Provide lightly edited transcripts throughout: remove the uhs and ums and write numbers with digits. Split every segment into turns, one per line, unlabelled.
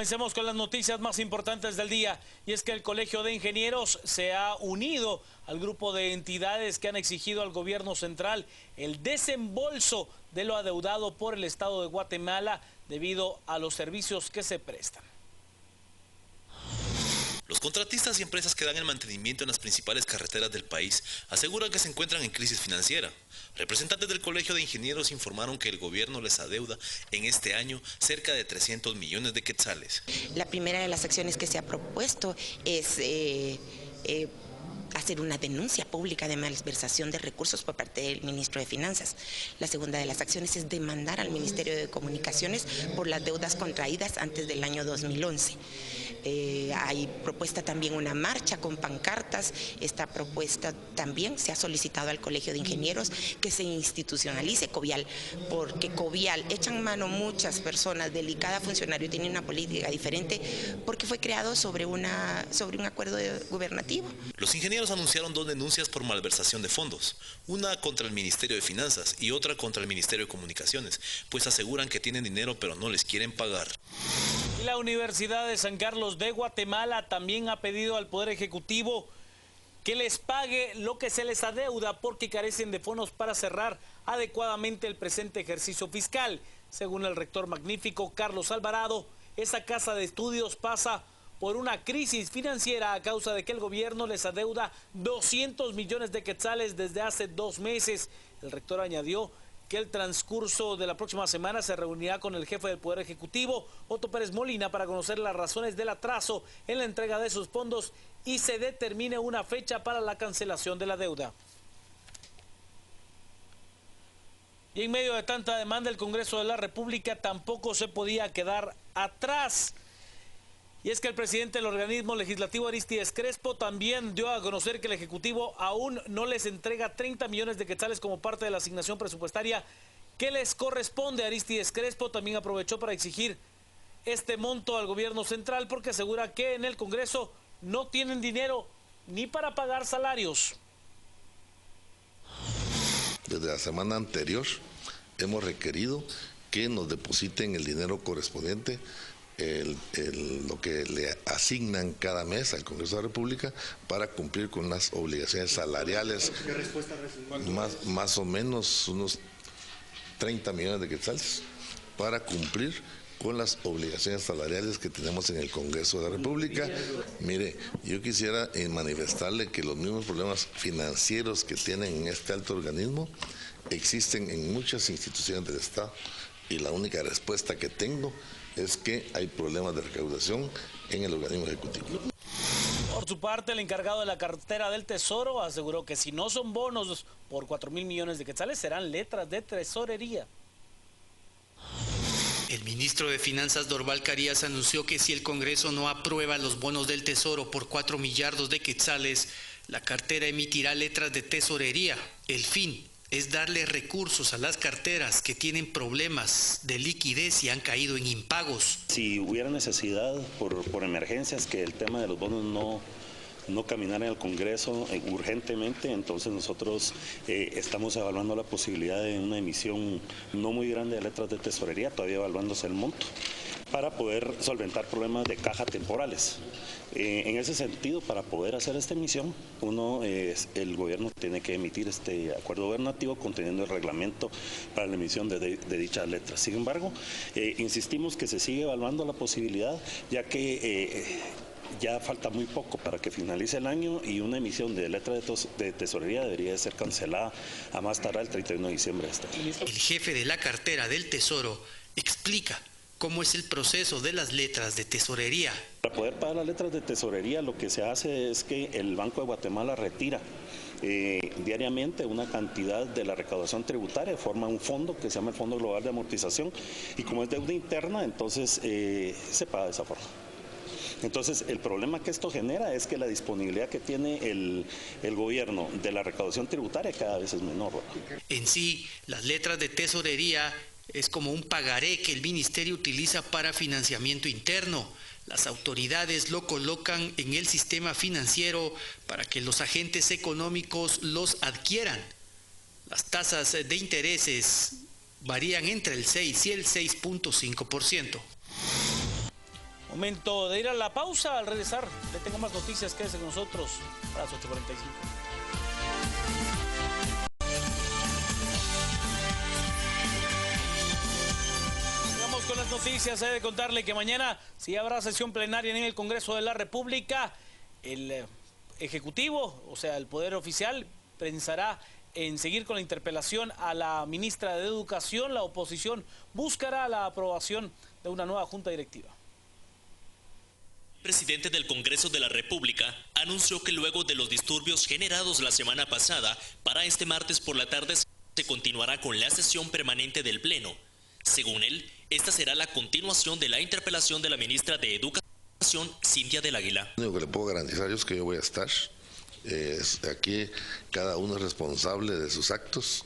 Comencemos con las noticias más importantes del día, y es que el Colegio de Ingenieros se ha unido al grupo de entidades que han exigido al gobierno central el desembolso de lo adeudado por el Estado de Guatemala debido a los servicios que se prestan.
Los contratistas y empresas que dan el mantenimiento en las principales carreteras del país aseguran que se encuentran en crisis financiera. Representantes del Colegio de Ingenieros informaron que el gobierno les adeuda en este año cerca de 300 millones de quetzales.
La primera de las acciones que se ha propuesto es hacer una denuncia pública de malversación de recursos por parte del ministro de Finanzas. La segunda de las acciones es demandar al Ministerio de Comunicaciones por las deudas contraídas antes del año 2011. Hay propuesta también una marcha con pancartas. Esta propuesta también se ha solicitado al Colegio de Ingenieros que se institucionalice Covial, porque Covial echan mano muchas personas, cada funcionario tiene una política diferente porque fue creado sobre un acuerdo gubernativo.
Los ingenieros anunciaron 2 denuncias por malversación de fondos, una contra el Ministerio de Finanzas y otra contra el Ministerio de Comunicaciones, pues aseguran que tienen dinero pero no les quieren pagar.
La Universidad de San Carlos de Guatemala también ha pedido al Poder Ejecutivo que les pague lo que se les adeuda porque carecen de fondos para cerrar adecuadamente el presente ejercicio fiscal. Según el rector magnífico Carlos Alvarado, esa casa de estudios pasa por una crisis financiera a causa de que el gobierno les adeuda 200 millones de quetzales desde hace 2 meses. El rector añadió que el transcurso de la próxima semana se reunirá con el jefe del Poder Ejecutivo, Otto Pérez Molina, para conocer las razones del atraso en la entrega de sus fondos y se determine una fecha para la cancelación de la deuda. Y en medio de tanta demanda, el Congreso de la República tampoco se podía quedar atrás. Y es que el presidente del organismo legislativo, Arístides Crespo, también dio a conocer que el Ejecutivo aún no les entrega 30 millones de quetzales como parte de la asignación presupuestaria que les corresponde. Arístides Crespo también aprovechó para exigir este monto al gobierno central porque asegura que en el Congreso no tienen dinero ni para pagar salarios.
Desde la semana anterior hemos requerido que nos depositen el dinero correspondiente, lo que le asignan cada mes al Congreso de la República para cumplir con las obligaciones salariales.
¿Qué respuesta recibió?
Más o menos unos 30 millones de quetzales para cumplir con las obligaciones salariales que tenemos en el Congreso de la República. Mire, yo quisiera manifestarle que los mismos problemas financieros que tienen en este alto organismo existen en muchas instituciones del Estado y la única respuesta que tengo es que hay problemas de recaudación en el organismo ejecutivo.
Por su parte, el encargado de la cartera del Tesoro aseguró que si no son bonos por 4.000 millones de quetzales, serán letras de tesorería.
El ministro de Finanzas, Dorval Carías, anunció que si el Congreso no aprueba los bonos del Tesoro por 4 millardos de quetzales, la cartera emitirá letras de tesorería. El fin es darle recursos a las carteras que tienen problemas de liquidez y han caído en impagos.
Si hubiera necesidad por emergencias que el tema de los bonos no caminara en el Congreso urgentemente, entonces nosotros estamos evaluando la posibilidad de una emisión no muy grande de letras de tesorería, todavía evaluándose el monto, para poder solventar problemas de caja temporales. En ese sentido, para poder hacer esta emisión, el gobierno tiene que emitir este acuerdo gubernativo conteniendo el reglamento para la emisión de dichas letras. Sin embargo, insistimos que se sigue evaluando la posibilidad, ya que ya falta muy poco para que finalice el año y una emisión de letra de tesorería debería ser cancelada a más tardar el 31 de diciembre de este año.
El jefe de la cartera del Tesoro explica cómo es el proceso de las letras de tesorería.
Para poder pagar las letras de tesorería, lo que se hace es que el Banco de Guatemala retira diariamente una cantidad de la recaudación tributaria, forma un fondo que se llama el Fondo Global de Amortización, y como es deuda interna, entonces se paga de esa forma. Entonces, el problema que esto genera es que la disponibilidad que tiene el gobierno de la recaudación tributaria cada vez es menor.
En sí, las letras de tesorería es como un pagaré que el ministerio utiliza para financiamiento interno. Las autoridades lo colocan en el sistema financiero para que los agentes económicos los adquieran. Las tasas de intereses varían entre el 6 y el 6.5%.
Momento de ir a la pausa. Al regresar, le tengo más noticias. Quédese con nosotros a las 8:45. Con las noticias, he de contarle que mañana sí habrá sesión plenaria en el Congreso de la República. El Ejecutivo, o sea, el Poder Oficial, pensará en seguir con la interpelación a la ministra de Educación. La oposición buscará la aprobación de una nueva junta directiva.
El presidente del Congreso de la República anunció que luego de los disturbios generados la semana pasada, para este martes por la tarde se continuará con la sesión permanente del Pleno. Según él, esta será la continuación de la interpelación de la ministra de Educación, Cintia del Águila.
Lo único que le puedo garantizar es que yo voy a estar. Aquí cada uno es responsable de sus actos,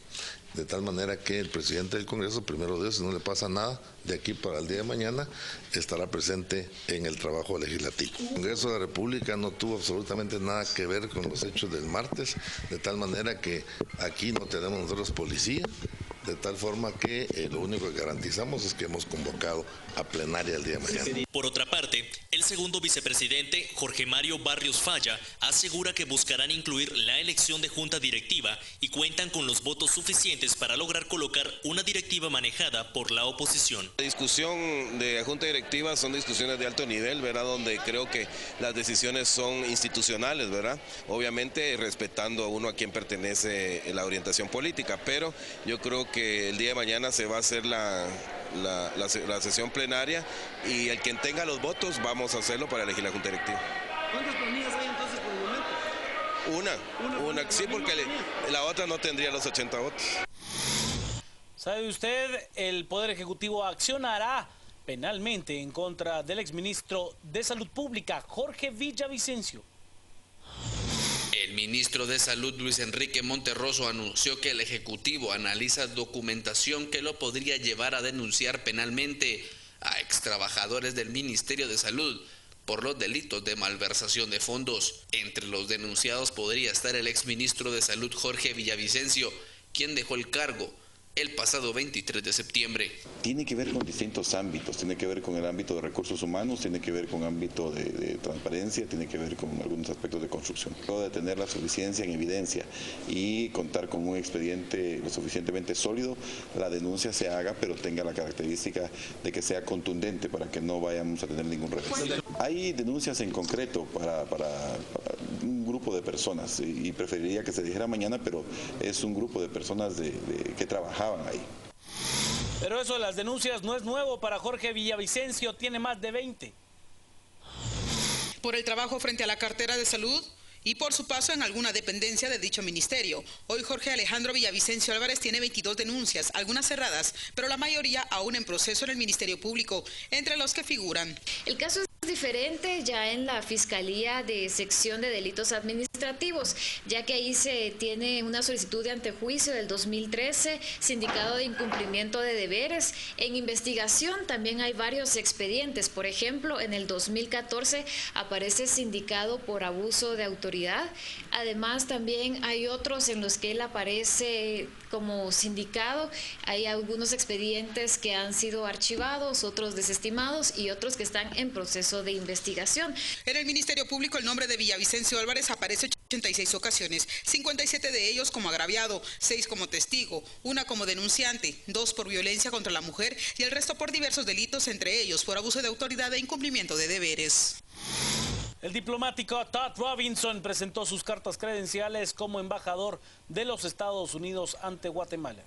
de tal manera que el presidente del Congreso, primero Dios, si no le pasa nada, de aquí para el día de mañana, estará presente en el trabajo legislativo. El Congreso de la República no tuvo absolutamente nada que ver con los hechos del martes, de tal manera que aquí no tenemos nosotros policía, de tal forma que lo único que garantizamos es que hemos convocado a plenaria el día de mañana.
Por otra parte, el segundo vicepresidente, Jorge Mario Barrios Falla, asegura que buscarán incluir la elección de junta directiva y cuentan con los votos suficientes para lograr colocar una directiva manejada por la oposición.
La discusión de junta directiva son discusiones de alto nivel, ¿verdad? Donde creo que las decisiones son institucionales, ¿verdad? Obviamente respetando a uno a quien pertenece la orientación política, pero yo creo que el día de mañana se va a hacer la sesión plenaria y el quien tenga los votos vamos a hacerlo para elegir la junta directiva.
¿Cuántas planillas hay entonces por el momento?
Una, sí, porque la otra no tendría los 80 votos.
¿Sabe usted? El Poder Ejecutivo accionará penalmente en contra del exministro de Salud Pública, Jorge Villavicencio.
El ministro de Salud, Luis Enrique Monterroso, anunció que el Ejecutivo analiza documentación que lo podría llevar a denunciar penalmente a extrabajadores del Ministerio de Salud por los delitos de malversación de fondos. Entre los denunciados podría estar el exministro de Salud, Jorge Villavicencio, quien dejó el cargo el pasado 23 de septiembre.
Tiene que ver con distintos ámbitos, tiene que ver con el ámbito de recursos humanos, tiene que ver con ámbito de transparencia, tiene que ver con algunos aspectos de construcción. De tener la suficiencia en evidencia y contar con un expediente lo suficientemente sólido, la denuncia se haga, pero tenga la característica de que sea contundente para que no vayamos a tener ningún revés. Hay denuncias en concreto para un grupo de personas y preferiría que se dijera mañana, pero es un grupo de personas que trabajaban ahí.
Pero eso de las denuncias no es nuevo para Jorge Villavicencio, tiene más de 20.
Por el trabajo frente a la cartera de salud y por su paso en alguna dependencia de dicho ministerio. Hoy Jorge Alejandro Villavicencio Álvarez tiene 22 denuncias, algunas cerradas, pero la mayoría aún en proceso en el Ministerio Público, entre los que figuran.
El caso es diferente ya en la Fiscalía de Sección de Delitos Administrativos, ya que ahí se tiene una solicitud de antejuicio del 2013, sindicado de incumplimiento de deberes. En investigación también hay varios expedientes, por ejemplo, en el 2014 aparece sindicado por abuso de autoridad. Además también hay otros en los que él aparece como sindicado. Hay algunos expedientes que han sido archivados, otros desestimados y otros que están en proceso de investigación.
En el Ministerio Público el nombre de Villavicencio Álvarez aparece 86 ocasiones, 57 de ellos como agraviado, 6 como testigo, 1 como denunciante, 2 por violencia contra la mujer y el resto por diversos delitos, entre ellos por abuso de autoridad e incumplimiento de deberes.
El diplomático Todd Robinson presentó sus cartas credenciales como embajador de los Estados Unidos ante Guatemala.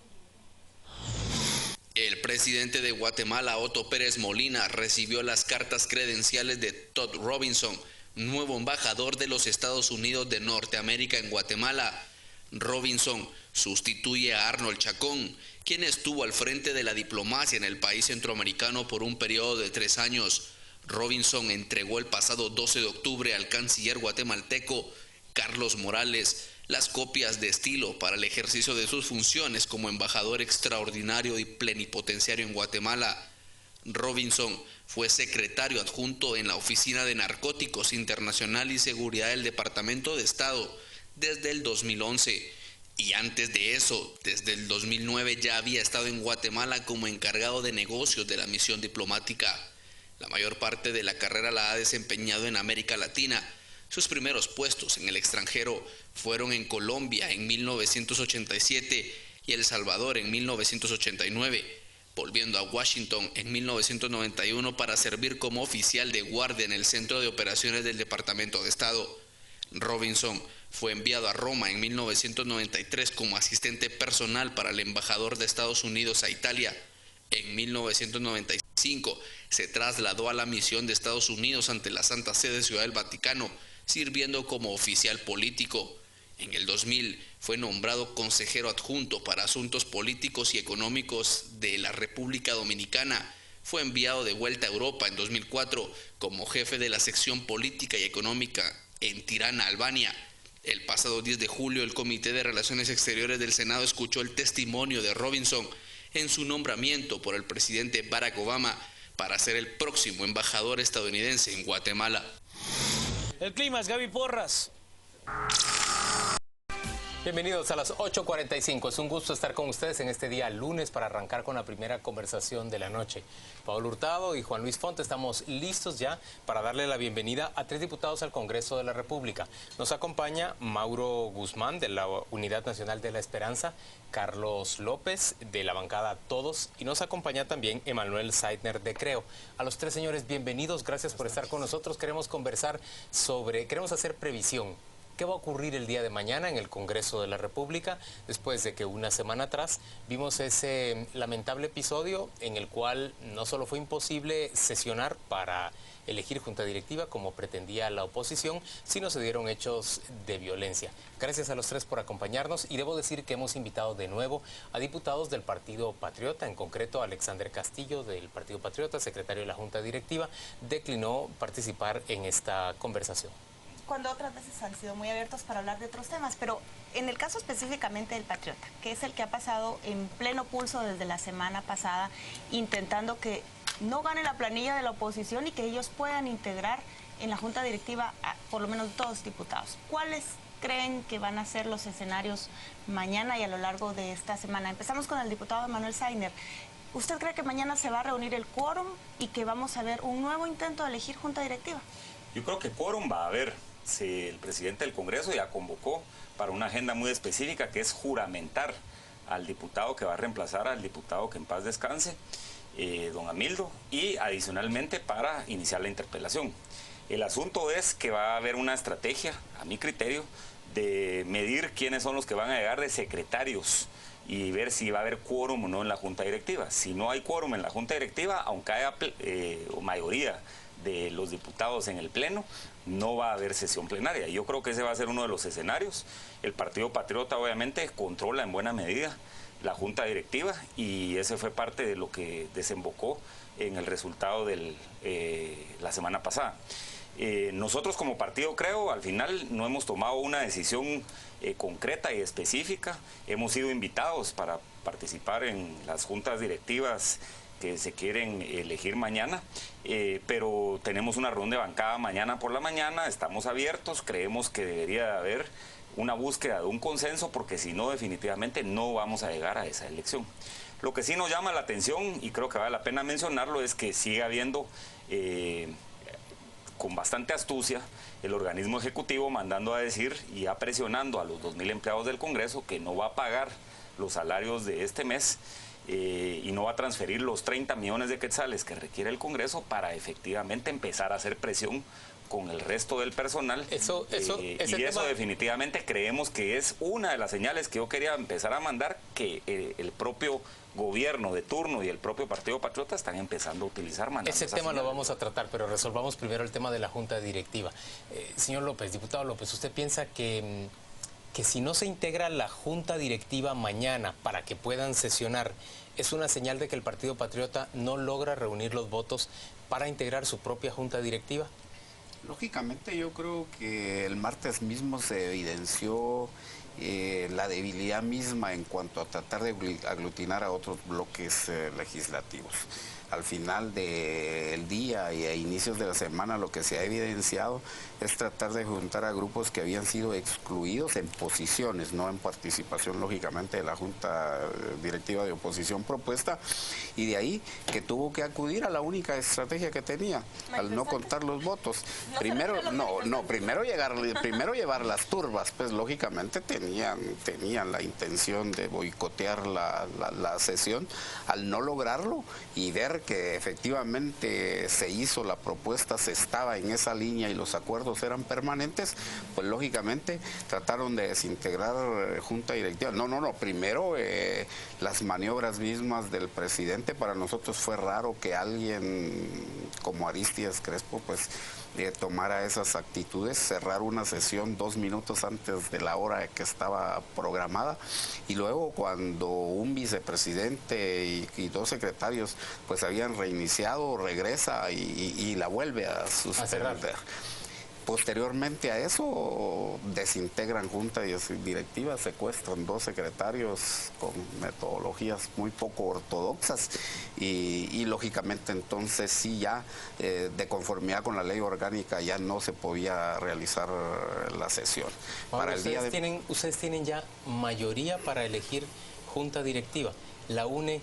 El presidente de Guatemala, Otto Pérez Molina, recibió las cartas credenciales de Todd Robinson, nuevo embajador de los Estados Unidos de Norteamérica en Guatemala. Robinson sustituye a Arnold Chacón, quien estuvo al frente de la diplomacia en el país centroamericano por un periodo de 3 años. Robinson entregó el pasado 12 de octubre al canciller guatemalteco, Carlos Morales, las copias de estilo para el ejercicio de sus funciones como embajador extraordinario y plenipotenciario en Guatemala. Robinson fue secretario adjunto en la Oficina de Narcóticos Internacional y Seguridad del Departamento de Estado desde el 2011. Y antes de eso, desde el 2009 ya había estado en Guatemala como encargado de negocios de la misión diplomática. La mayor parte de la carrera la ha desempeñado en América Latina. Sus primeros puestos en el extranjero fueron en Colombia en 1987 y El Salvador en 1989, volviendo a Washington en 1991 para servir como oficial de guardia en el Centro de Operaciones del Departamento de Estado. Robinson fue enviado a Roma en 1993 como asistente personal para el embajador de Estados Unidos a Italia. En 1995 se trasladó a la misión de Estados Unidos ante la Santa Sede Ciudad del Vaticano, sirviendo como oficial político. En el 2000 fue nombrado consejero adjunto para asuntos políticos y económicos de la República Dominicana. Fue enviado de vuelta a Europa en 2004 como jefe de la sección política y económica en Tirana, Albania. El pasado 10 de julio, el Comité de Relaciones Exteriores del Senado escuchó el testimonio de Robinson en su nombramiento por el presidente Barack Obama para ser el próximo embajador estadounidense en Guatemala.
El clima es Gaby Porras.
Bienvenidos a las 8:45. Es un gusto estar con ustedes en este día lunes para arrancar con la primera conversación de la noche. Pablo Hurtado y Juan Luis Fonte estamos listos ya para darle la bienvenida a 3 diputados al Congreso de la República. Nos acompaña Mauro Guzmán de la Unidad Nacional de la Esperanza, Carlos López de la bancada Todos y nos acompaña también Emanuel Seidner de Creo. A los 3 señores, bienvenidos, gracias por estar con nosotros. Queremos hacer previsión. ¿Qué va a ocurrir el día de mañana en el Congreso de la República después de que una semana atrás vimos ese lamentable episodio en el cual no solo fue imposible sesionar para elegir junta directiva como pretendía la oposición, sino se dieron hechos de violencia? Gracias a los 3 por acompañarnos y debo decir que hemos invitado de nuevo a diputados del Partido Patriota, en concreto Alexander Castillo del Partido Patriota, secretario de la junta directiva, declinó participar en esta conversación.
Cuando otras veces han sido muy abiertos para hablar de otros temas, pero en el caso específicamente del Patriota, que es el que ha pasado en pleno pulso desde la semana pasada, intentando que no gane la planilla de la oposición y que ellos puedan integrar en la junta directiva a por lo menos 2 diputados. ¿Cuáles creen que van a ser los escenarios mañana y a lo largo de esta semana? Empezamos con el diputado Emanuel Seidner. ¿Usted cree que mañana se va a reunir el quórum y que vamos a ver un nuevo intento de elegir junta directiva?
Yo creo que quórum va a haber. El presidente del Congreso ya convocó para una agenda muy específica, que es juramentar al diputado que va a reemplazar al diputado que en paz descanse, don Amildo, y adicionalmente para iniciar la interpelación. El asunto es que va a haber una estrategia, a mi criterio, de medir quiénes son los que van a llegar de secretarios y ver si va a haber quórum o no en la junta directiva. Si no hay quórum en la junta directiva, aunque haya mayoría de los diputados en el pleno, no va a haber sesión plenaria. Yo creo que ese va a ser uno de los escenarios. El Partido Patriota obviamente controla en buena medida la junta directiva y ese fue parte de lo que desembocó en el resultado de la semana pasada. Nosotros como partido, creo, al final no hemos tomado una decisión concreta y específica. Hemos sido invitados para participar en las juntas directivas que se quieren elegir mañana, pero tenemos una reunión de bancada mañana por la mañana, estamos abiertos, creemos que debería haber una búsqueda de un consenso, porque si no, definitivamente no vamos a llegar a esa elección. Lo que sí nos llama la atención, y creo que vale la pena mencionarlo, es que sigue habiendo, con bastante astucia, el organismo ejecutivo mandando a decir y ya presionando a los 2.000 empleados del Congreso que no va a pagar los salarios de este mes, y no va a transferir los 30 millones de quetzales que requiere el Congreso para efectivamente empezar a hacer presión con el resto del personal. Y eso definitivamente creemos que es una de las señales que yo quería empezar a mandar, que el propio gobierno de turno y el propio Partido Patriota están empezando a utilizar.
Ese tema lo vamos a tratar, pero resolvamos primero el tema de la junta directiva. Señor López, diputado López, ¿usted piensa que si no se integra la junta directiva mañana para que puedan sesionar, es una señal de que el Partido Patriota no logra reunir los votos para integrar su propia junta directiva?
Lógicamente yo creo que el martes mismo se evidenció la debilidad misma en cuanto a tratar de aglutinar a otros bloques legislativos. al final del día y a inicios de la semana lo que se ha evidenciado es tratar de juntar a grupos que habían sido excluidos en posiciones, no en participación lógicamente de la Junta Directiva de Oposición propuesta, y de ahí que tuvo que acudir a la única estrategia que tenía, al no contar los votos. Primero llevar las turbas, pues lógicamente tenían la intención de boicotear la sesión. Al no lograrlo y ver que efectivamente se hizo la propuesta, se estaba en esa línea y los acuerdos eran permanentes, pues lógicamente trataron de desintegrar junta directiva. Primero las maniobras mismas del presidente. Para nosotros fue raro que alguien como Arístides Crespo pues tomara esas actitudes, cerrar una sesión 2 minutos antes de la hora que estaba programada, y luego cuando un vicepresidente y 2 secretarios pues habían reiniciado, regresa y la vuelve a suspender. Posteriormente a eso desintegran junta directiva, secuestran 2 secretarios con metodologías muy poco ortodoxas y lógicamente entonces sí ya de conformidad con la ley orgánica ya no se podía realizar la sesión.
Para ustedes tienen ya mayoría para elegir junta directiva. La UNE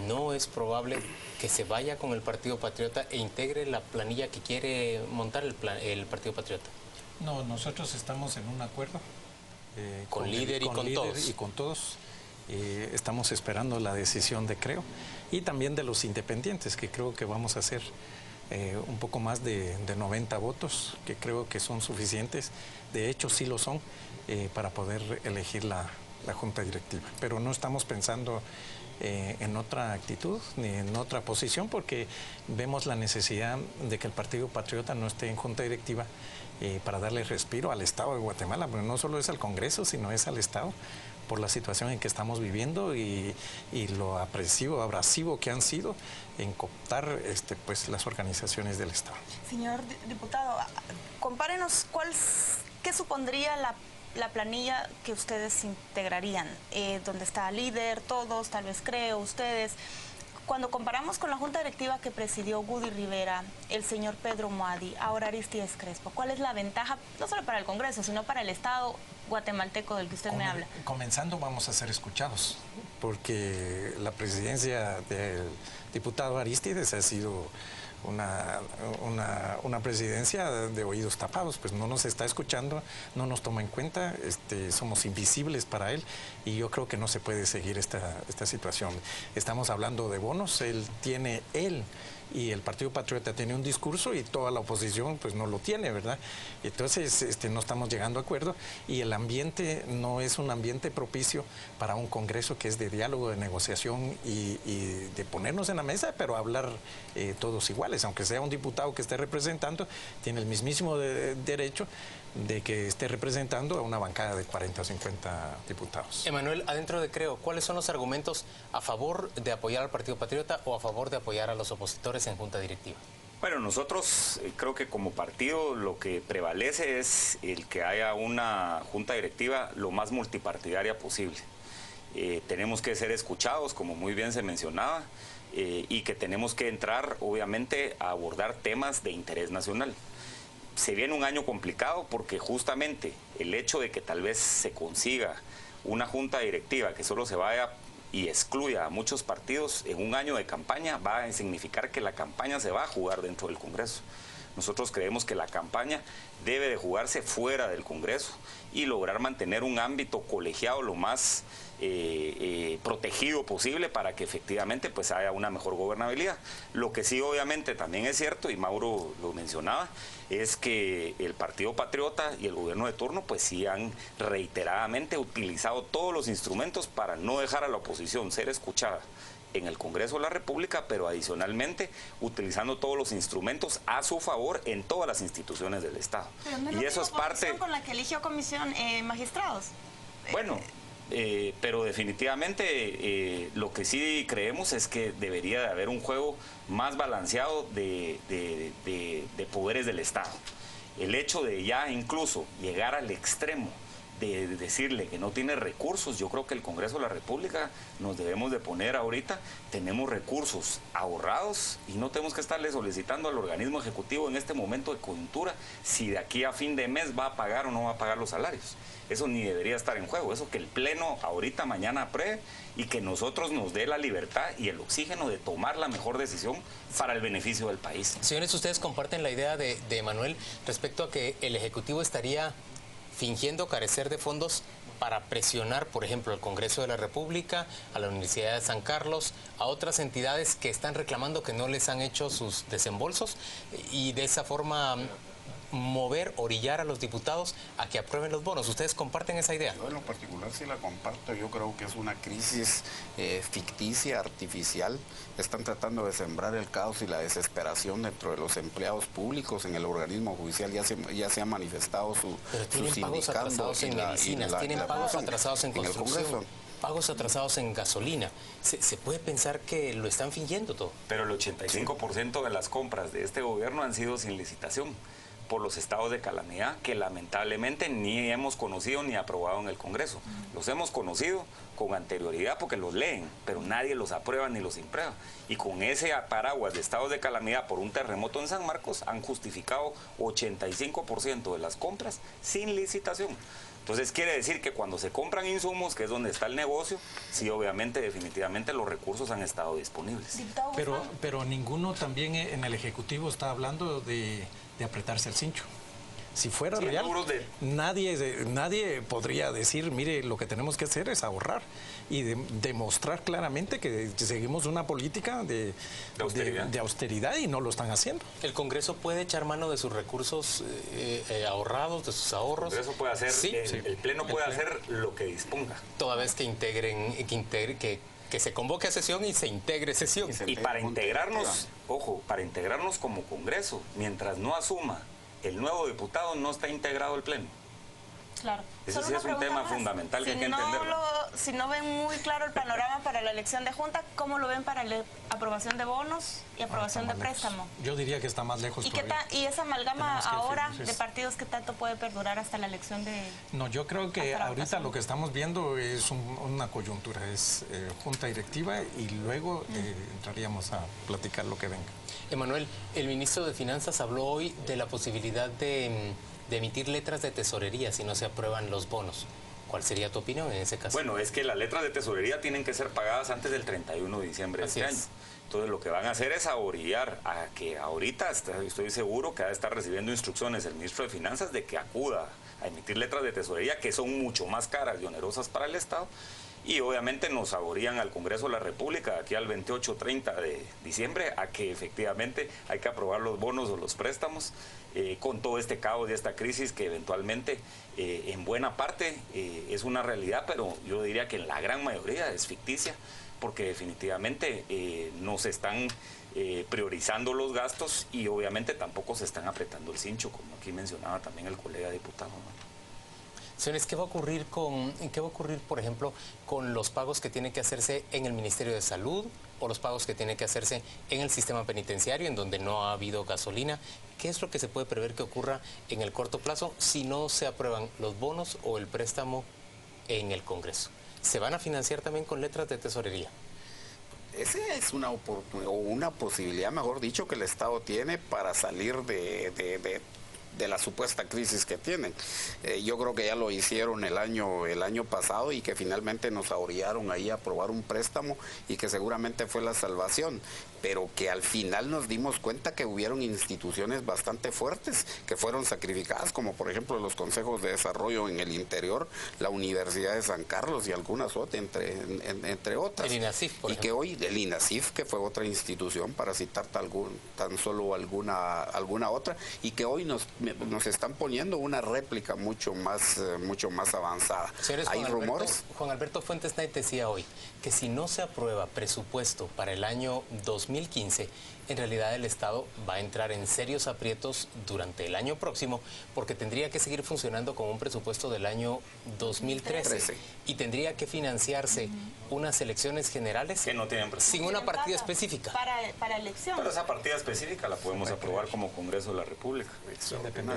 no es probable que se vaya con el Partido Patriota e integre la planilla que quiere montar el Partido Patriota.
No, nosotros estamos en un acuerdo.
Con líder y con todos.
Y con todos. Estamos esperando la decisión de Creo y también de los independientes, que creo que vamos a hacer un poco más de 90 votos, que creo que son suficientes. De hecho, sí lo son, para poder elegir la Junta Directiva. Pero no estamos pensando en otra actitud ni en otra posición, porque vemos la necesidad de que el Partido Patriota no esté en Junta Directiva para darle respiro al Estado de Guatemala, pero no solo es al Congreso, sino es al Estado, por la situación en que estamos viviendo y lo abrasivo que han sido en cooptar pues las organizaciones del Estado.
Señor diputado, compárenos qué supondría la planilla que ustedes integrarían, donde está líder, todos, tal vez Creo, ustedes. Cuando comparamos con la Junta Directiva que presidió Gudy Rivera, el señor Pedro Moadi, ahora Arístides Crespo, ¿cuál es la ventaja, no solo para el Congreso, sino para el Estado guatemalteco del que usted me habla?
Comenzando, vamos a ser escuchados, porque la presidencia del diputado Arístides ha sido una presidencia de oídos tapados, pues no nos está escuchando, no nos toma en cuenta, somos invisibles para él, y yo creo que no se puede seguir esta situación. Estamos hablando de bonos, él y el Partido Patriota tiene un discurso y toda la oposición pues no lo tiene, ¿verdad? Entonces no estamos llegando a acuerdo, y el ambiente no es un ambiente propicio para un Congreso que es de diálogo, de negociación y de ponernos en la mesa, pero hablar todos iguales. Aunque sea un diputado que esté representando, tiene el mismísimo derecho de que esté representando a una bancada de 40 o 50 diputados.
Emanuel, adentro de Creo, ¿cuáles son los argumentos a favor de apoyar al Partido Patriota o a favor de apoyar a los opositores en Junta Directiva?
Bueno, nosotros creo que como partido lo que prevalece es el que haya una Junta Directiva lo más multipartidaria posible. Tenemos que ser escuchados, como muy bien se mencionaba, y que tenemos que entrar, obviamente, a abordar temas de interés nacional. Se viene un año complicado porque justamente el hecho de que tal vez se consiga una junta directiva que solo se vaya y excluya a muchos partidos en un año de campaña va a significar que la campaña se va a jugar dentro del Congreso. Nosotros creemos que la campaña debe de jugarse fuera del Congreso y lograr mantener un ámbito colegiado lo más protegido posible para que efectivamente pues haya una mejor gobernabilidad. Lo que sí obviamente también es cierto, y Mauro lo mencionaba, es que el Partido Patriota y el gobierno de turno pues sí han reiteradamente utilizado todos los instrumentos para no dejar a la oposición ser escuchada en el Congreso de la República, pero adicionalmente utilizando todos los instrumentos a su favor en todas las instituciones del Estado.
Pero no es
y eso es parte
con la que eligió comisión magistrados.
Bueno, pero definitivamente lo que sí creemos es que debería de haber un juego más balanceado de poderes del Estado. El hecho de ya incluso llegar al extremo de decirle que no tiene recursos. Yo creo que el Congreso de la República nos debemos de poner ahorita, tenemos recursos ahorrados y no tenemos que estarle solicitando al organismo ejecutivo en este momento de coyuntura si de aquí a fin de mes va a pagar o no va a pagar los salarios. Eso ni debería estar en juego, eso que el Pleno ahorita, mañana apruebe y que nosotros nos dé la libertad y el oxígeno de tomar la mejor decisión para el beneficio del país.
Señores, ustedes comparten la idea de Emanuel respecto a que el Ejecutivo estaría fingiendo carecer de fondos para presionar, por ejemplo, al Congreso de la República, a la Universidad de San Carlos, a otras entidades que están reclamando que no les han hecho sus desembolsos y de esa forma orillar a los diputados a que aprueben los bonos. ¿Ustedes comparten esa idea?
Yo en lo particular sí la comparto. Yo creo que es una crisis ficticia, artificial. Están tratando de sembrar el caos y la desesperación dentro de los empleados públicos. En el organismo judicial ya se ha manifestado su
tienen pagos atrasados en medicinas, tienen pagos atrasados en construcción, pagos atrasados en gasolina. Se puede pensar que lo están fingiendo todo.
Pero el 85% de las compras de este gobierno han sido sin licitación, por los estados de calamidad que lamentablemente ni hemos conocido ni aprobado en el Congreso. Los hemos conocido con anterioridad porque los leen, pero nadie los aprueba ni los imprueba. Y con ese paraguas de estados de calamidad por un terremoto en San Marcos han justificado 85% de las compras sin licitación. Entonces quiere decir que cuando se compran insumos, que es donde está el negocio, sí, obviamente, definitivamente los recursos han estado disponibles.
Pero ninguno también en el Ejecutivo está hablando de apretarse el cincho. Si fuera real, nadie podría decir, mire, lo que tenemos que hacer es ahorrar y demostrar claramente que seguimos una política de austeridad y no lo están haciendo.
¿El Congreso puede echar mano de sus recursos ahorrados, de sus ahorros?
El Congreso puede hacer, ¿sí? El Pleno puede hacer lo que disponga.
Toda vez que que se convoque a sesión y se integre sesión.
Y para integrarnos, ojo, para integrarnos como Congreso, mientras no asuma el nuevo diputado, no está integrado el Pleno.
Claro.
Ese sí es un tema fundamental que hay que entenderlo.
Si no ven muy claro el panorama para la elección de Junta, ¿cómo lo ven para la aprobación de bonos y aprobación de préstamo?
Yo diría que está más lejos todavía.
¿Y esa amalgama ahora de partidos qué tanto puede perdurar hasta la elección de...?
No, yo creo que ahorita lo que estamos viendo es una coyuntura, es Junta Directiva y luego entraríamos a platicar lo que venga.
Emanuel, el ministro de Finanzas habló hoy de la posibilidad de emitir letras de tesorería si no se aprueban los bonos. ¿Cuál sería tu opinión en ese caso?
Bueno, es que las letras de tesorería tienen que ser pagadas antes del 31 de diciembre de este año. Entonces lo que van a hacer es orillar a que ahorita estoy seguro que va a estar recibiendo instrucciones el ministro de Finanzas de que acuda a emitir letras de tesorería que son mucho más caras y onerosas para el Estado. Y obviamente nos aborían al Congreso de la República aquí al 28-30 de diciembre a que efectivamente hay que aprobar los bonos o los préstamos con todo este caos y esta crisis que eventualmente en buena parte es una realidad, pero yo diría que en la gran mayoría es ficticia porque definitivamente no se están priorizando los gastos y obviamente tampoco se están apretando el cincho, como aquí mencionaba también el colega diputado, ¿no?
Señores, ¿qué va a ocurrir por ejemplo, con los pagos que tienen que hacerse en el Ministerio de Salud o los pagos que tienen que hacerse en el sistema penitenciario, en donde no ha habido gasolina? ¿Qué es lo que se puede prever que ocurra en el corto plazo si no se aprueban los bonos o el préstamo en el Congreso? ¿Se van a financiar también con letras de tesorería?
Esa es una oportunidad, o una posibilidad, mejor dicho, que el Estado tiene para salir de la supuesta crisis que tienen. Yo creo que ya lo hicieron el año pasado y que finalmente nos orillaron ahí a aprobar un préstamo y que seguramente fue la salvación, pero que al final nos dimos cuenta que hubieron instituciones bastante fuertes que fueron sacrificadas, como por ejemplo los consejos de desarrollo en el interior, la Universidad de San Carlos y algunas otras, entre otras.
El INASIF, por ejemplo.
Y que hoy, el INASIF, que fue otra institución, para citar tan solo alguna otra, y que hoy nos están poniendo una réplica mucho más avanzada.
Señores,
¿Hay rumores?
Juan Alberto Fuentes Knight decía hoy que si no se aprueba presupuesto para el año 2015, en realidad el Estado va a entrar en serios aprietos durante el año próximo porque tendría que seguir funcionando con un presupuesto del año 2013 y tendría que financiarse unas elecciones generales
que no tienen
sin una partida específica.
Para elección.
Pero esa partida específica la podemos aprobar como Congreso de la República.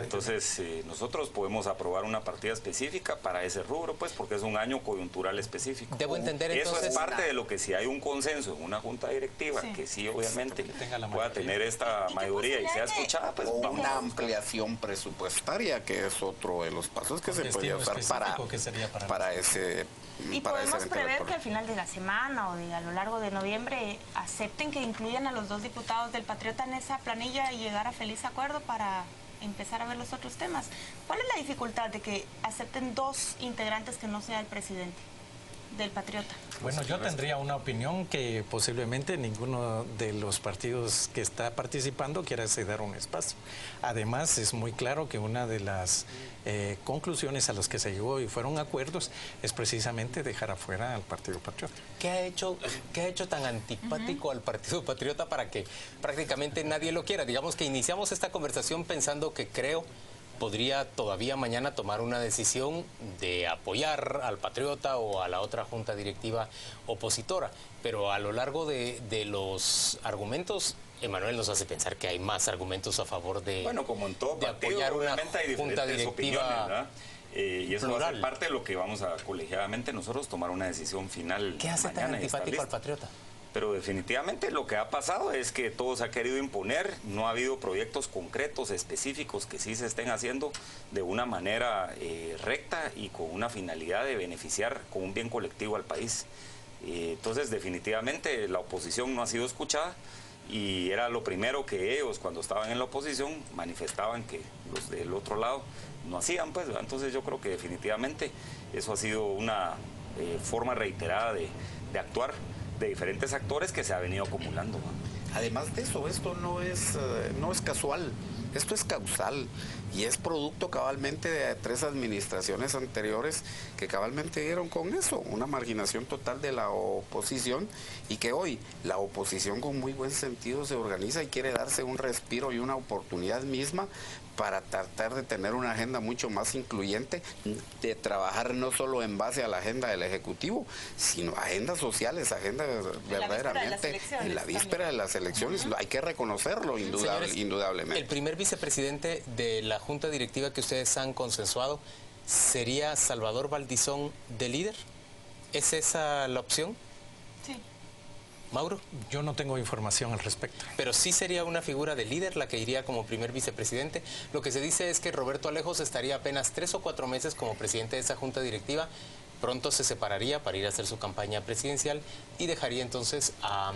Entonces, nosotros podemos aprobar una partida específica para ese rubro, pues, porque es un año coyuntural específico.
Debo entender entonces...
Eso es parte de lo que si hay un consenso en una junta directiva, que sí, obviamente, pueda tener esta mayoría y sea escuchada, pues
o una ampliación presupuestaria, que es otro de los pasos que se podría usar para ese...
Y podemos prever que al final de la semana o a lo largo de noviembre acepten que incluyan a los 2 diputados del Patriota en esa planilla y llegar a feliz acuerdo para empezar a ver los otros temas. ¿Cuál es la dificultad de que acepten 2 integrantes que no sea el presidente del Patriota?
Bueno, yo tendría una opinión que posiblemente ninguno de los partidos que está participando quiera ceder un espacio. Además, es muy claro que una de las conclusiones a las que se llegó y fueron acuerdos es precisamente dejar afuera al Partido Patriota.
¿Qué ha hecho tan antipático al Partido Patriota para que prácticamente nadie lo quiera? Digamos que iniciamos esta conversación pensando que podría todavía mañana tomar una decisión de apoyar al Patriota o a la otra junta directiva opositora. Pero a lo largo de los argumentos, Emanuel nos hace pensar que hay más argumentos a favor de,
como en todo partido,
apoyar una
hay
junta directiva
y eso va a ser parte de lo que vamos a colegiadamente nosotros tomar una decisión final.
¿Qué hace tan antipático al Patriota?
Pero definitivamente lo que ha pasado es que todo se ha querido imponer, no ha habido proyectos concretos, específicos, que sí se estén haciendo de una manera recta y con una finalidad de beneficiar con un bien colectivo al país. Entonces, definitivamente la oposición no ha sido escuchada y era lo primero que ellos, cuando estaban en la oposición, manifestaban que los del otro lado no hacían, pues, ¿verdad? Entonces yo creo que definitivamente eso ha sido una forma reiterada de actuar de diferentes actores que se ha venido acumulando.
Además de eso, esto no es casual, esto es causal y es producto cabalmente de 3 administraciones anteriores que cabalmente dieron con eso, una marginación total de la oposición, y que hoy la oposición con muy buen sentido se organiza y quiere darse un respiro y una oportunidad misma para tratar de tener una agenda mucho más incluyente, de trabajar no solo en base a la agenda del Ejecutivo, sino agendas sociales, agendas verdaderamente en la víspera de las elecciones. Hay que reconocerlo indudablemente.
El primer vicepresidente de la Junta Directiva que ustedes han consensuado sería Salvador Valdizón de líder. ¿Es esa la opción?
Sí.
Mauro.
Yo no tengo información al respecto.
Pero sí sería una figura de líder la que iría como primer vicepresidente. Lo que se dice es que Roberto Alejos estaría apenas 3 o 4 meses como presidente de esa junta directiva. Pronto se separaría para ir a hacer su campaña presidencial y dejaría entonces a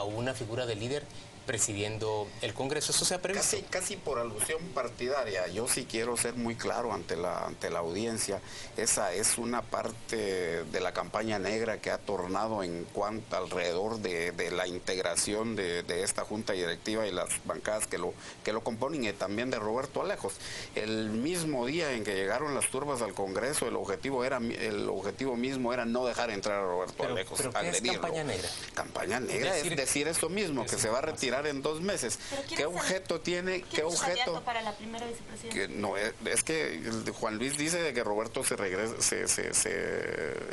una figura de líder presidiendo el Congreso. Eso se ha previsto.
Casi por alusión partidaria. Yo sí quiero ser muy claro ante la audiencia. Esa es una parte de la campaña negra que ha tornado en cuanto alrededor de la integración de esta junta directiva y las bancadas que lo componen, y también de Roberto Alejos. El mismo día en que llegaron las turbas al Congreso, el objetivo mismo era no dejar entrar a Roberto Alejos.
¿Pero qué es campaña negra?
Campaña negra es decir eso mismo, que se va a retirar en 2 meses. ¿Qué objeto tiene? ¿Qué objeto?
Para la primera vicepresidenta?
No, es que Juan Luis dice de que Roberto se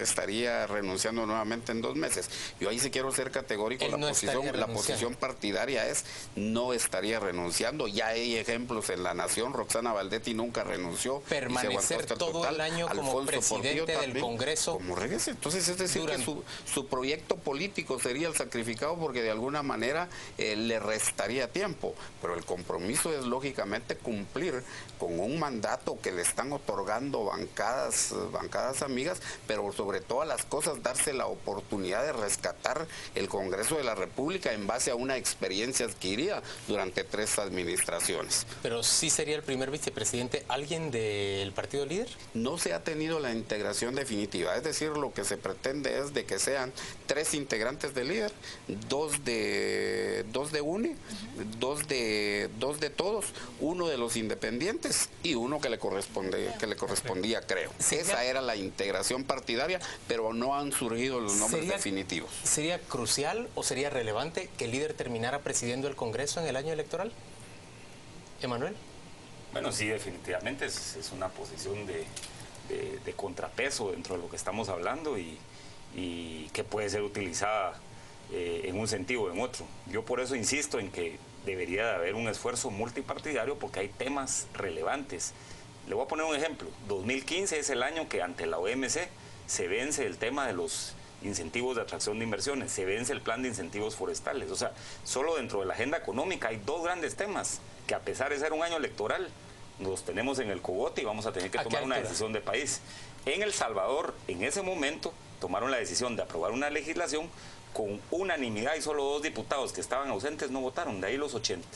estaría renunciando nuevamente en 2 meses. Yo ahí sí quiero ser categórico. La posición partidaria es no estaría renunciando. Ya hay ejemplos en La Nación. Roxana Valdetti nunca renunció.
Permanecer todo el año como presidente del Congreso.
Como regrese. Entonces es decir que su proyecto político sería el sacrificado, porque de alguna manera le restaría tiempo, pero el compromiso es lógicamente cumplir con un mandato que le están otorgando bancadas amigas, pero sobre todas las cosas darse la oportunidad de rescatar el Congreso de la República en base a una experiencia adquirida durante 3 administraciones.
Pero sí sería el primer vicepresidente alguien del partido líder.
No se ha tenido la integración definitiva, es decir, lo que se pretende es de que sean 3 integrantes del líder, 2 de de UNE, dos de todos, uno de los independientes y uno que le correspondía, creo. Esa era la integración partidaria, pero no han surgido los nombres definitivos.
¿Sería crucial o sería relevante que el líder terminara presidiendo el Congreso en el año electoral? Emanuel.
Bueno, sí, definitivamente es una posición de contrapeso dentro de lo que estamos hablando y que puede ser utilizada en un sentido o en otro. Yo por eso insisto en que debería de haber un esfuerzo multipartidario porque hay temas relevantes. Le voy a poner un ejemplo. 2015 es el año que ante la OMC se vence el tema de los incentivos de atracción de inversiones, se vence el plan de incentivos forestales. O sea, solo dentro de la agenda económica hay dos grandes temas que, a pesar de ser un año electoral, nos tenemos en el cogote y vamos a tener que tomar una decisión de país. En El Salvador, en ese momento, tomaron la decisión de aprobar una legislación con unanimidad y solo 2 diputados que estaban ausentes no votaron. De ahí los 80.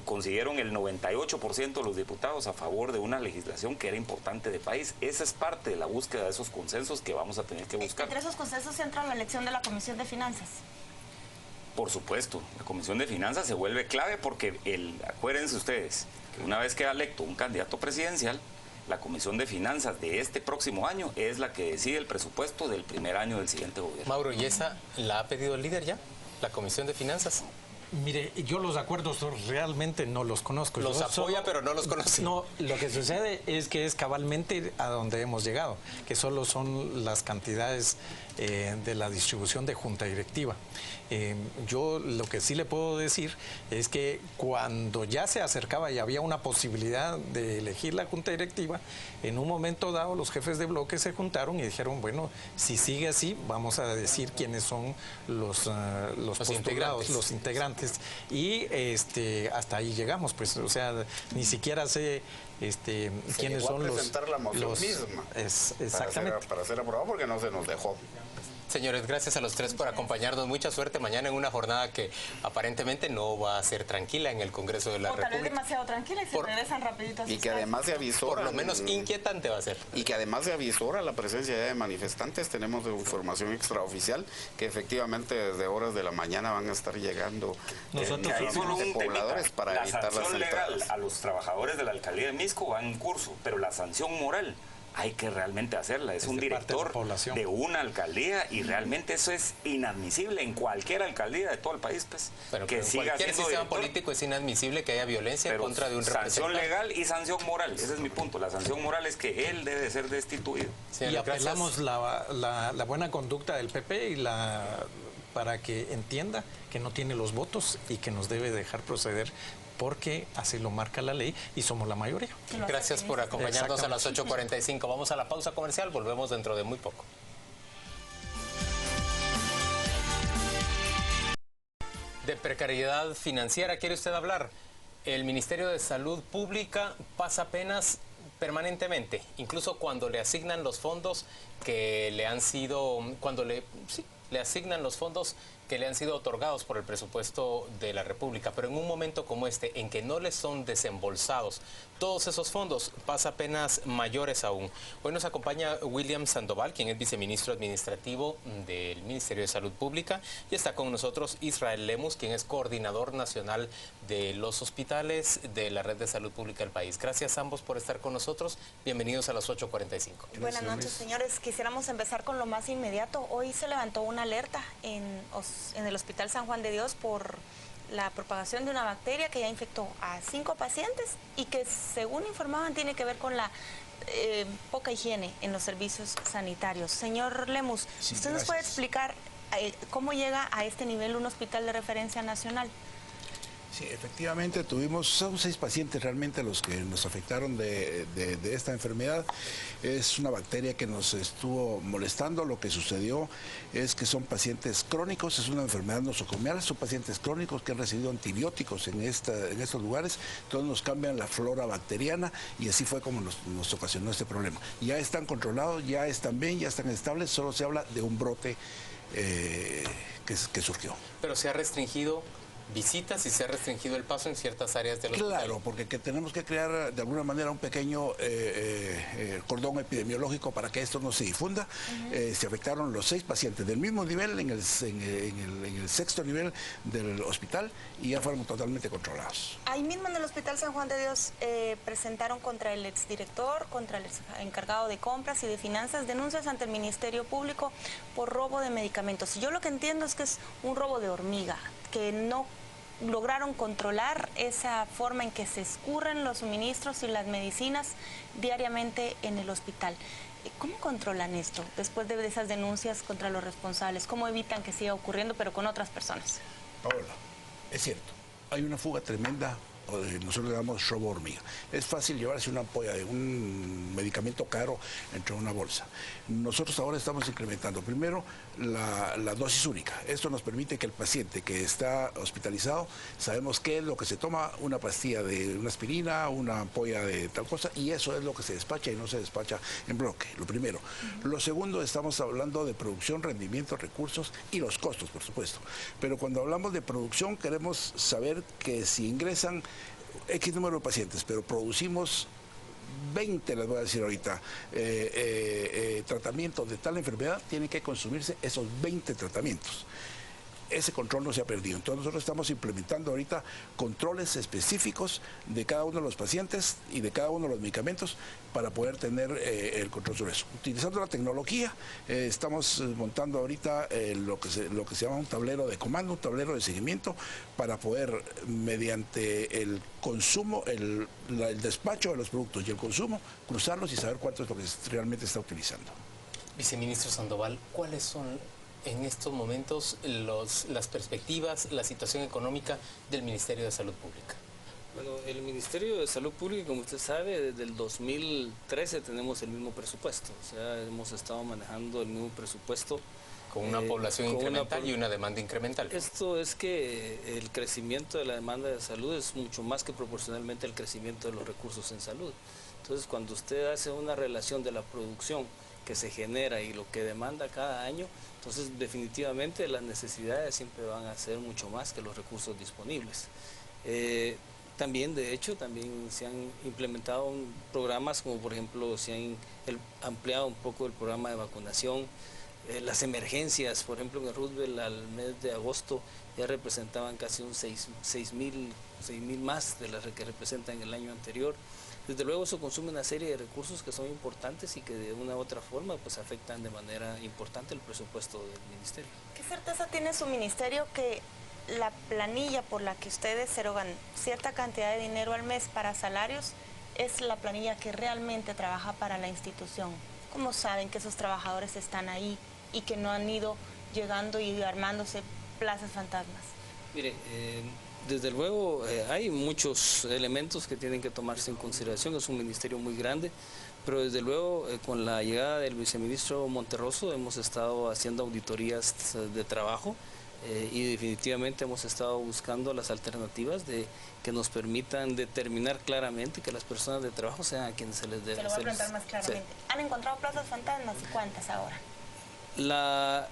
Consiguieron el 98% de los diputados a favor de una legislación que era importante de país. Esa es parte de la búsqueda de esos consensos que vamos a tener que buscar.
Entre esos consensos entra la elección de la Comisión de Finanzas.
Por supuesto, la Comisión de Finanzas se vuelve clave porque, acuérdense ustedes, que una vez queda electo un candidato presidencial, la Comisión de Finanzas de este próximo año es la que decide el presupuesto del primer año del siguiente gobierno.
Mauro, ¿y esa la ha pedido el líder ya? ¿La Comisión de Finanzas?
Mire, yo los acuerdos realmente no los conozco.
Los apoya, pero no los conoce.
No, lo que sucede es que es cabalmente a donde hemos llegado, que solo son las cantidades de la distribución de junta directiva. Yo lo que sí le puedo decir es que cuando ya se acercaba y había una posibilidad de elegir la junta directiva, en un momento dado los jefes de bloque se juntaron y dijeron, bueno, si sigue así, vamos a decir quiénes son los postulados, los integrantes. Y hasta ahí llegamos, pues, o sea, ni siquiera sé quiénes son los...
presentar la moción misma.
Exactamente.
Para ser aprobado porque no se nos dejó.
Señores, gracias a los tres por acompañarnos. Mucha suerte mañana en una jornada que aparentemente no va a ser tranquila en el Congreso de la República.
Tal vez demasiado tranquila y se regresan rapidito.
Y que además se avisora.
Por lo menos inquietante va a ser.
Y que además se avisora la presencia de manifestantes. Tenemos información extraoficial que efectivamente desde horas de la mañana van a estar llegando pobladores para evitar las entradas.
La sanción legal a los trabajadores de la alcaldía de Misco va en curso, pero la sanción moral hay que realmente hacerla. Es un director de una alcaldía y realmente eso es inadmisible en cualquier alcaldía de todo el país, pues.
Pero que siga cualquier sistema director político es inadmisible que haya violencia en contra de un representante.
Sanción legal y sanción moral, ese es mi punto. La sanción moral es que él debe ser destituido.
Y apelamos la buena conducta del PP para que entienda que no tiene los votos y que nos debe dejar proceder porque así lo marca la ley y somos la mayoría.
Gracias por acompañarnos a las 8:45. Vamos a la pausa comercial, volvemos dentro de muy poco. De precariedad financiera, ¿quiere usted hablar? El Ministerio de Salud Pública pasa penas permanentemente, incluso cuando le asignan los fondos que le han sido, le asignan los fondos que le han sido otorgados por el presupuesto de la República, pero en un momento como este, en que no les son desembolsados todos esos fondos, pasa penas mayores aún. Hoy nos acompaña William Sandoval, quien es viceministro administrativo del Ministerio de Salud Pública, y está con nosotros Israel Lemus, quien es coordinador nacional de los hospitales de la Red de Salud Pública del país. Gracias a ambos por estar con nosotros. Bienvenidos a las 8:45.
Buenas noches, señores. Quisiéramos empezar con lo más inmediato. Hoy se levantó una alerta en el Hospital San Juan de Dios por la propagación de una bacteria que ya infectó a 5 pacientes y que, según informaban, tiene que ver con la poca higiene en los servicios sanitarios. Señor Lemus, sí, ¿usted nos puede explicar cómo llega a este nivel un hospital de referencia nacional?
Sí, efectivamente son 6 pacientes realmente los que nos afectaron de esta enfermedad. Es una bacteria que nos estuvo molestando. Lo que sucedió es que son pacientes crónicos, es una enfermedad nosocomial, son pacientes crónicos que han recibido antibióticos en estos lugares, entonces nos cambian la flora bacteriana y así fue como nos ocasionó este problema. Ya están controlados, ya están bien, ya están estables, solo se habla de un brote que surgió.
Pero se ha restringido visitas y se ha restringido el paso en ciertas áreas del hospital.
Claro, porque tenemos que crear de alguna manera un pequeño cordón epidemiológico para que esto no se difunda. Se afectaron los 6 pacientes del mismo nivel en el 6º nivel del hospital y ya fueron totalmente controlados.
Ahí mismo en el Hospital San Juan de Dios presentaron contra el exdirector, contra el encargado de compras y de finanzas denuncias ante el Ministerio Público por robo de medicamentos. Yo lo que entiendo es que es un robo de hormiga, que no lograron controlar esa forma en que se escurren los suministros y las medicinas diariamente en el hospital. ¿Cómo controlan esto después de esas denuncias contra los responsables? ¿Cómo evitan que siga ocurriendo pero con otras personas?
Paola, es cierto, hay una fuga tremenda, nosotros le damos robo hormiga. Es fácil llevarse una ampolla de un medicamento caro entre una bolsa. Nosotros ahora estamos incrementando primero la dosis única. Esto nos permite que el paciente que está hospitalizado, sabemos qué es lo que se toma, una pastilla de una aspirina, una ampolla de tal cosa, y eso es lo que se despacha y no se despacha en bloque, lo primero. Lo segundo, estamos hablando de producción, rendimiento, recursos y los costos, por supuesto. Pero cuando hablamos de producción, queremos saber que si ingresan X número de pacientes, pero producimos 20, les voy a decir ahorita, tratamientos de tal enfermedad, tienen que consumirse esos 20 tratamientos. Ese control no se ha perdido. Entonces nosotros estamos implementando ahorita controles específicos de cada uno de los pacientes y de cada uno de los medicamentos para poder tener el control sobre eso. Utilizando la tecnología, estamos montando ahorita lo que se llama un tablero de comando, un tablero de seguimiento, para poder, mediante el consumo, el despacho de los productos y el consumo, cruzarlos y saber cuánto es lo que realmente está utilizando.
Viceministro Sandoval, ¿cuáles son en estos momentos las perspectivas, la situación económica del Ministerio de Salud Pública?
Bueno, el Ministerio de Salud Pública, como usted sabe, desde el 2013 tenemos el mismo presupuesto. O sea, hemos estado manejando el mismo presupuesto.
Con una población incremental y una demanda incremental.
Esto es que el crecimiento de la demanda de salud es mucho más que proporcionalmente el crecimiento de los recursos en salud. Entonces, cuando usted hace una relación de la producción que se genera y lo que demanda cada año, entonces definitivamente las necesidades siempre van a ser mucho más que los recursos disponibles. También, de hecho, también se han implementado programas como, por ejemplo, se han ampliado un poco el programa de vacunación. Las emergencias, por ejemplo, en el Roosevelt al mes de agosto ya representaban casi un 6.000 más de las que representan el año anterior. Desde luego eso consume una serie de recursos que son importantes y que de una u otra forma pues afectan de manera importante el presupuesto del ministerio.
¿Qué certeza tiene su ministerio que la planilla por la que ustedes erogan cierta cantidad de dinero al mes para salarios es la planilla que realmente trabaja para la institución? ¿Cómo saben que esos trabajadores están ahí y que no han ido llegando y armándose plazas fantasmas?
Mire, desde luego hay muchos elementos que tienen que tomarse en consideración, es un ministerio muy grande, pero desde luego con la llegada del viceministro Monterroso hemos estado haciendo auditorías de trabajo y definitivamente hemos estado buscando las alternativas que nos permitan determinar claramente que las personas de trabajo sean a quienes se les debe.
Se lo voy a preguntar más claramente. Sí. ¿Han encontrado plazas fantasmas y cuántas ahora?
La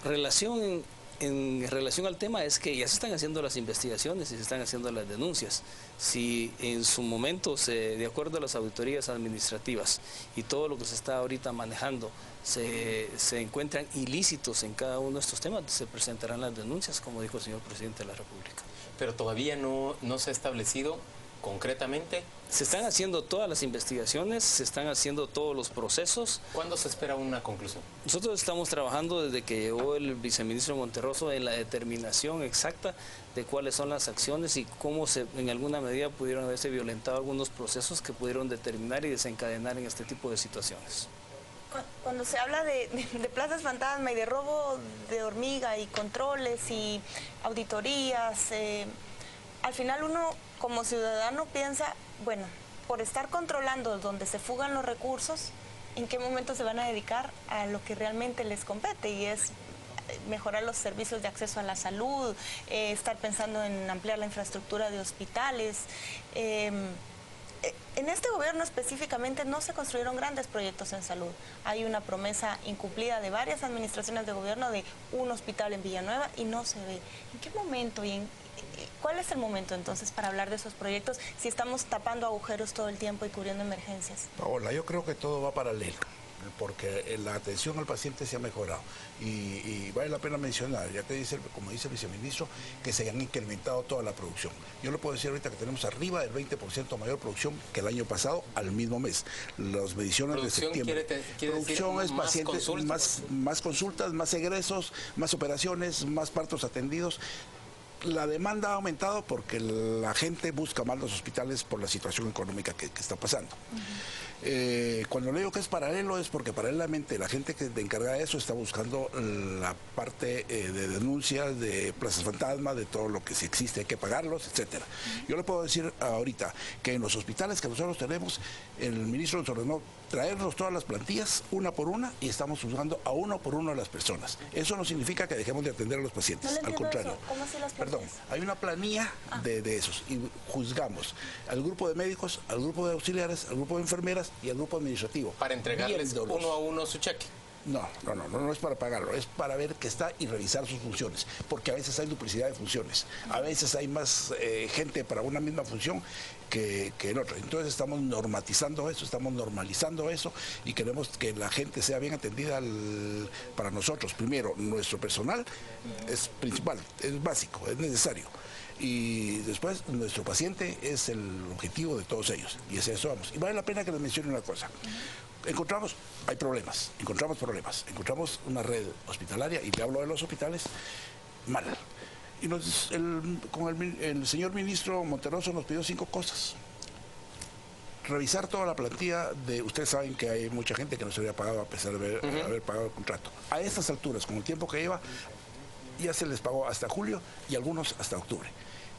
relación en relación al tema es que ya se están haciendo las investigaciones y se están haciendo las denuncias. Si en su momento, de acuerdo a las auditorías administrativas y todo lo que se está ahorita manejando, se encuentran ilícitos en cada uno de estos temas, se presentarán las denuncias, como dijo el señor presidente de la República.
Pero todavía no se ha establecido concretamente.
Se están haciendo todas las investigaciones, se están haciendo todos los procesos.
¿Cuándo se espera una conclusión?
Nosotros estamos trabajando desde que llegó el viceministro Monterroso en la determinación exacta de cuáles son las acciones y cómo en alguna medida pudieron haberse violentado algunos procesos que pudieron determinar y desencadenar en este tipo de situaciones.
Cuando se habla de plazas fantasma y de robo de hormiga y controles y auditorías, al final uno como ciudadano piensa, bueno, por estar controlando donde se fugan los recursos, ¿en qué momento se van a dedicar a lo que realmente les compete? Y es mejorar los servicios de acceso a la salud, estar pensando en ampliar la infraestructura de hospitales. En este gobierno específicamente no se construyeron grandes proyectos en salud. Hay una promesa incumplida de varias administraciones de gobierno de un hospital en Villanueva y no se ve. ¿En qué momento y ¿Cuál es el momento entonces para hablar de esos proyectos si estamos tapando agujeros todo el tiempo y cubriendo emergencias?
Paola, yo creo que todo va paralelo, porque la atención al paciente se ha mejorado y vale la pena mencionar, ya que dice, como dice el viceministro, que se han incrementado toda la producción. Yo le puedo decir ahorita que tenemos arriba del 20% mayor producción que el año pasado al mismo mes. Las mediciones de septiembre. Producción es pacientes, más consultas, más egresos, más operaciones, más partos atendidos. La demanda ha aumentado porque la gente busca más los hospitales por la situación económica que está pasando. Cuando le digo que es paralelo es porque paralelamente la gente que encarga de eso está buscando la parte de denuncias, de plazas fantasma, de todo lo que sí existe, hay que pagarlos, etcétera. Yo le puedo decir ahorita que en los hospitales que nosotros tenemos, el ministro nos ordenó traernos todas las plantillas una por una y estamos juzgando a uno por uno a las personas. Eso no significa que dejemos de atender a los pacientes, al contrario.
¿Cómo así las plantillas?
Perdón, hay una planilla de esos y juzgamos al grupo de médicos, al grupo de auxiliares, al grupo de enfermeras y al grupo administrativo.
Para entregarles uno a uno su cheque.
No es para pagarlo, es para ver que está y revisar sus funciones, porque a veces hay duplicidad de funciones, a veces hay más gente para una misma función que en otra. Entonces estamos normatizando eso, estamos normalizando eso y queremos que la gente sea bien atendida para nosotros. Primero, nuestro personal es principal, es básico, es necesario. Y después nuestro paciente es el objetivo de todos ellos y hacia eso vamos. Y vale la pena que les mencione una cosa. Encontramos una red hospitalaria, y le hablo de los hospitales, mal. Y el señor ministro Monterroso nos pidió 5 cosas. Revisar toda la plantilla ustedes saben que hay mucha gente que no se había pagado a pesar de haber pagado el contrato. A estas alturas, con el tiempo que lleva, ya se les pagó hasta julio y algunos hasta octubre.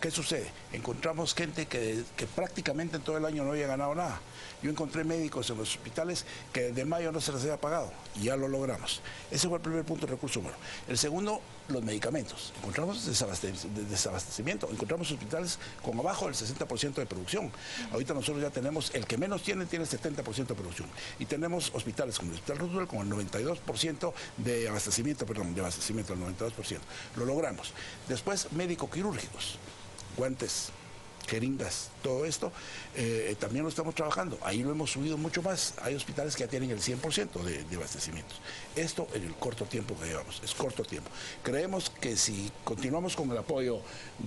¿Qué sucede? Encontramos gente que prácticamente en todo el año no había ganado nada. Yo encontré médicos en los hospitales que de mayo no se les había pagado y ya lo logramos. Ese fue el primer punto de recurso humano. El segundo, los medicamentos. Encontramos desabastecimiento. Encontramos hospitales con abajo del 60% de producción. Ahorita nosotros ya tenemos, el que menos tiene 70% de producción. Y tenemos hospitales como el Hospital Roosevelt con el 92% de abastecimiento, el 92%. Lo logramos. Después, médico-quirúrgicos. Guantes, jeringas, todo esto, también lo estamos trabajando. Ahí lo hemos subido mucho más. Hay hospitales que ya tienen el 100% de abastecimientos. Esto en el corto tiempo que llevamos, es corto tiempo. Creemos que si continuamos con el apoyo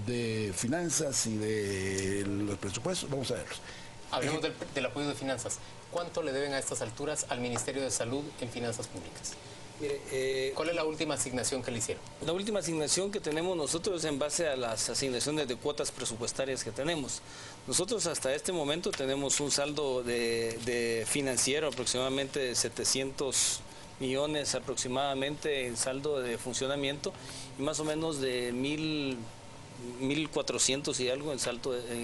de finanzas y de los presupuestos, vamos a verlos.
Hablemos del apoyo de finanzas. ¿Cuánto le deben a estas alturas al Ministerio de Salud en finanzas públicas?
Mire,
¿cuál es la última asignación que le hicieron?
La última asignación que tenemos nosotros es en base a las asignaciones de cuotas presupuestarias que tenemos. Nosotros hasta este momento tenemos un saldo de financiero aproximadamente de 700 millones aproximadamente en saldo de funcionamiento y más o menos de 1.400 y algo en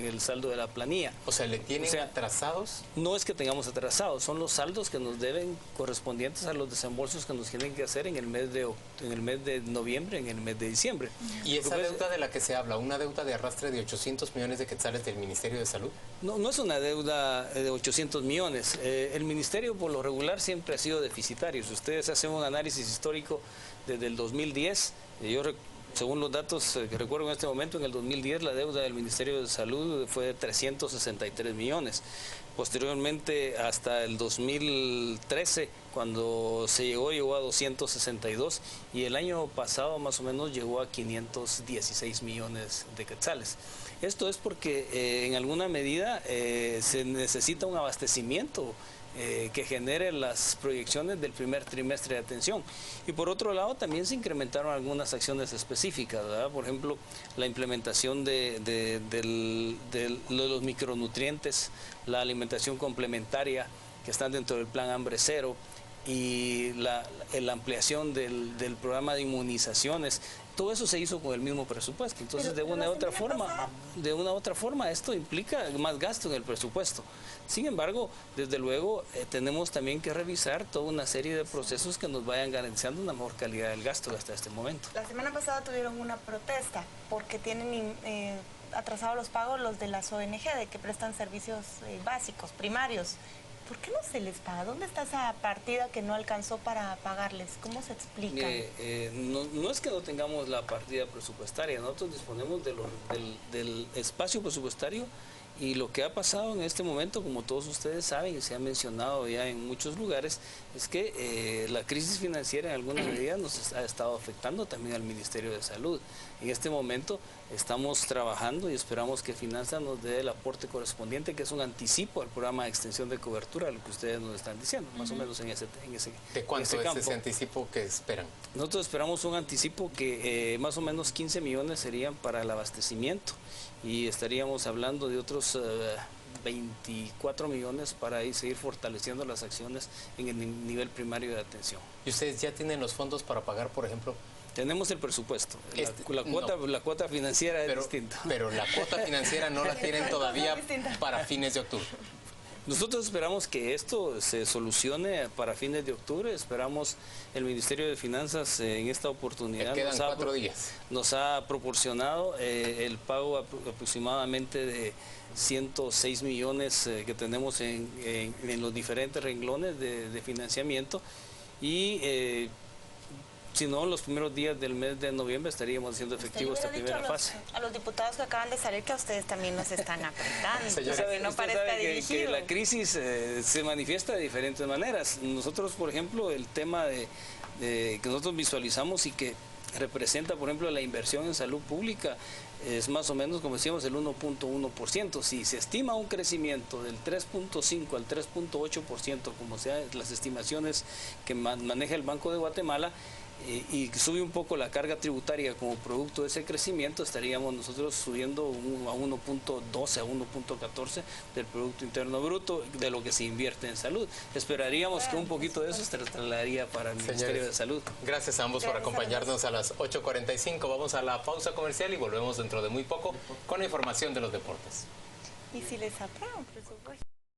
el saldo de la planilla.
O sea, ¿le tienen atrasados?
No es que tengamos atrasados, son los saldos que nos deben correspondientes a los desembolsos que nos tienen que hacer en el mes de noviembre, en el mes de diciembre.
¿Y esa deuda de la que se habla, una deuda de arrastre de 800 millones de quetzales del Ministerio de Salud?
No es una deuda de 800 millones. El Ministerio por lo regular siempre ha sido deficitario. Si ustedes hacen un análisis histórico desde el 2010, según los datos que recuerdo en este momento, en el 2010 la deuda del Ministerio de Salud fue de 363 millones. Posteriormente, hasta el 2013, cuando se llegó a 262 y el año pasado más o menos llegó a 516 millones de quetzales. Esto es porque en alguna medida se necesita un abastecimiento que genere las proyecciones del primer trimestre de atención. Y por otro lado también se incrementaron algunas acciones específicas, ¿verdad? Por ejemplo, la implementación de los micronutrientes, la alimentación complementaria que están dentro del plan Hambre Cero y la ampliación del programa de inmunizaciones. Todo eso se hizo con el mismo presupuesto. Entonces, de una u otra forma, esto implica más gasto en el presupuesto. Sin embargo, desde luego, tenemos también que revisar toda una serie de procesos que nos vayan garantizando una mejor calidad del gasto hasta este momento.
La semana pasada tuvieron una protesta porque tienen atrasados los pagos los de las ONG, de que prestan servicios básicos, primarios. ¿Por qué no se les paga? ¿Dónde está esa partida que no alcanzó para pagarles? ¿Cómo se explica?
No es que no tengamos la partida presupuestaria, nosotros disponemos del espacio presupuestario, y lo que ha pasado en este momento, como todos ustedes saben y se ha mencionado ya en muchos lugares, es que la crisis financiera en alguna medida nos ha estado afectando también al Ministerio de Salud. En este momento estamos trabajando y esperamos que Finanzas nos dé el aporte correspondiente, que es un anticipo al programa de extensión de cobertura, lo que ustedes nos están diciendo, más o menos en ese
¿De cuánto es ese anticipo que esperan?
Nosotros esperamos un anticipo que más o menos 15 millones serían para el abastecimiento, y estaríamos hablando de otros 24 millones para ahí seguir fortaleciendo las acciones en el nivel primario de atención.
¿Y ustedes ya tienen los fondos para pagar, por ejemplo?
Tenemos el presupuesto. La cuota financiera es distinta.
Pero la cuota financiera no la tienen todavía para fines de octubre.
Nosotros esperamos que esto se solucione para fines de octubre. Esperamos el Ministerio de Finanzas en esta oportunidad.
Quedan 4 días.
Nos ha proporcionado el pago aproximadamente de 106 millones que tenemos en los diferentes renglones de financiamiento, y si no, los primeros días del mes de noviembre estaríamos haciendo efectivo esta primera fase.
A los diputados que acaban de salir que a ustedes también nos están apretando.
Usted sabe que la crisis se manifiesta de diferentes maneras. Nosotros, por ejemplo, el tema que nosotros visualizamos y que representa, por ejemplo, la inversión en salud pública, es más o menos, como decíamos, el 1.1%. Si se estima un crecimiento del 3.5 al 3.8%, como sean las estimaciones que maneja el Banco de Guatemala, y sube un poco la carga tributaria como producto de ese crecimiento, estaríamos nosotros subiendo a 1.12, a 1.14 del Producto Interno Bruto de lo que se invierte en salud. Esperaríamos que un poquito de eso se trasladaría para el Ministerio de Salud.
Gracias a ambos por acompañarnos a las 8:45. Vamos a la pausa comercial y volvemos dentro de muy poco con la información de los deportes.
¿Y si les aprueban presupuesto?